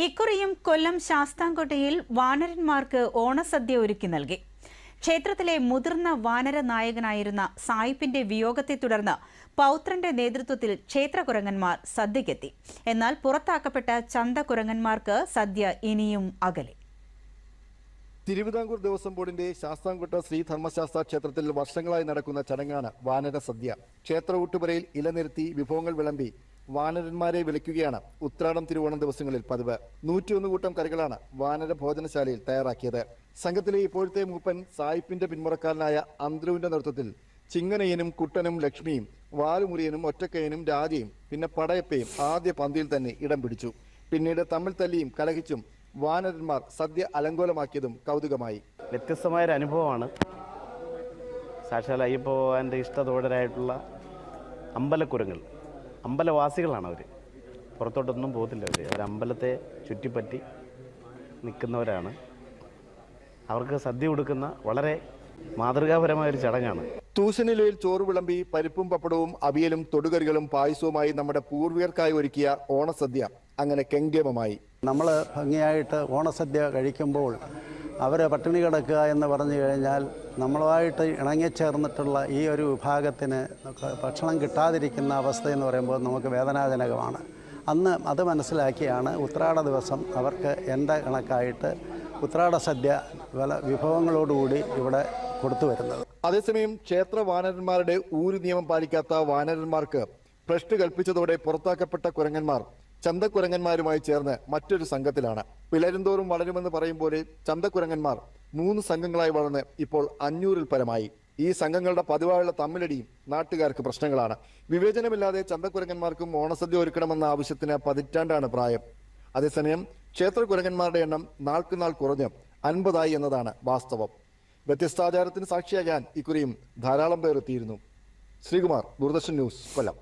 ഇക്കുറിയും കൊല്ലം ശാസ്താംകോട്ടയിൽ വാനരന്മാർക്ക് ഓണസദ്യ ഒരുക്കി നൽകി. ക്ഷേത്രത്തിലെ മുതിർന്ന വാനര നായകനായിരുന്ന സായിപ്പിന്റെ വിയോഗത്തെ തുടർന്ന് പൗത്രന്റെ നേതൃത്വത്തിൽ ക്ഷേത്രകുരങ്ങന്മാർ സദ്യക്കെത്തി. എന്നാൽ പുറത്താക്കപ്പെട്ട ചന്തകുരങ്ങന്മാർക്ക് സദ്യ ഇനിയും അകലെ. തിരുവിതാംകൂർ ദേവസ്വം ബോർഡിന്റെ ശാസ്താംകോട്ട ശ്രീ ധർമ്മശാസ്ത്ര ക്ഷേത്രത്തിൽ വർഷങ്ങളായി നടക്കുന്ന ചടങ്ങാണ് വാനര സദ്യ. ക്ഷേത്ര ഊട്ടുപുരയിൽ ഇലനിരത്തി വിഭവങ്ങൾ വിളമ്പി വാനരന്മാരെ വിളിക്കുകയാണ് ഉത്രാടം തിരുവോണം ദിവസങ്ങളിൽ പതിവ്. 101 കൂട്ടം കറികളാണ് വാനര ഭോജനശാലയിൽ തയ്യാറാക്കിയത്. സംഘത്തിലെ ഇപ്പോഴത്തെ മൂപ്പൻ സായിപ്പിന്റെ പിന്മുറക്കാരനായ അന്ത്രുവിന്റെ നേതൃത്വത്തിൽ ചിങ്ങനയ്യനും കുട്ടനും ലക്ഷ്മിയും വാലുമുറിയനും ഒറ്റക്കയ്യനും രാജയും പിന്നെ പടയപ്പയും ആദ്യ പന്തിയിൽ തന്നെ ഇടം പിടിച്ചു. പിന്നീട് തമ്മിൽ തല്ലിയും കലഹിച്ചും വാനരന്മാർ സദ്യ അലങ്കോലമാക്കിയതും കൗതുകമായി. വ്യത്യസ്തമായൊരു അനുഭവമാണ്. സാക്ഷാൽ അയ്യപ്പൻ്റെ ഇഷ്ടതോഴരായിട്ടുള്ള അമ്പലക്കുരങ്ങൾ, അമ്പലവാസികളാണ് അവർ. പുറത്തോട്ടൊന്നും പോകത്തില്ല. അവർ അമ്പലത്തെ ചുറ്റിപ്പറ്റി നിൽക്കുന്നവരാണ്. അവർക്ക് സദ്യ കൊടുക്കുന്ന വളരെ മാതൃകാപരമായൊരു ചടങ്ങാണ്. തൂശനിലയിൽ ചോറ് വിളമ്പി പരിപ്പും പപ്പടവും അവിയലും തൊടുകറികളും പായസവുമായി നമ്മുടെ പൂർവികർക്കായി ഒരുക്കിയ ഓണസദ്യ അങ്ങനെ കെങ്കേമമായി. നമ്മൾ ഭംഗിയായിട്ട് ഓണസദ്യ കഴിക്കുമ്പോൾ അവർ പട്ടിണി കിടക്കുക എന്ന് പറഞ്ഞു കഴിഞ്ഞാൽ നമ്മളുമായിട്ട് ഇണങ്ങിച്ചേർന്നിട്ടുള്ള ഈ ഒരു വിഭാഗത്തിന് ഭക്ഷണം കിട്ടാതിരിക്കുന്ന അവസ്ഥ എന്ന് പറയുമ്പോൾ നമുക്ക് വേദനാജനകമാണ്. അന്ന് അത് മനസ്സിലാക്കിയാണ് ഉത്രാട ദിവസം അവർക്ക് എൻ്റെ കണക്കായിട്ട് ഉത്രാട സദ്യ വിഭവങ്ങളോടുകൂടി ഇവിടെ കൊടുത്തു വരുന്നത്. അതേസമയം ക്ഷേത്ര വാനരന്മാരുടെ ഊരു നിയമം പാലിക്കാത്ത വാനരന്മാർക്ക് ഭ്രഷ്ട് കൽപ്പിച്ചതോടെ പുറത്താക്കപ്പെട്ട കുരങ്ങന്മാർ ചന്തക്കുരങ്ങന്മാരുമായി ചേർന്ന് മറ്റൊരു സംഘത്തിലാണ്. പിളരുന്തോറും വളരുമെന്ന് പറയും പോലെ ചന്തക്കുരങ്ങന്മാർ 3 സംഘങ്ങളായി വളർന്ന് ഇപ്പോൾ 500-ൽ പരമായി. ഈ സംഘങ്ങളുടെ പതിവായുള്ള തമ്മിലടിയും നാട്ടുകാർക്ക് പ്രശ്നങ്ങളാണ്. വിവേചനമില്ലാതെ ചന്തക്കുരങ്ങന്മാർക്കും ഓണസദ്യ ഒരുക്കണമെന്ന ആവശ്യത്തിന് പതിറ്റാണ്ടാണ് പ്രായം. അതേസമയം ക്ഷേത്രകുരങ്ങന്മാരുടെ എണ്ണം നാൾക്കുനാൾ കുറഞ്ഞ് 50 എന്നതാണ് വാസ്തവം. വ്യത്യസ്താചാരത്തിന് സാക്ഷിയാകാൻ ഇക്കുറിയും ധാരാളം പേർ എത്തിയിരുന്നു. ശ്രീകുമാർ, ദൂരദർശൻ ന്യൂസ്, കൊല്ലം.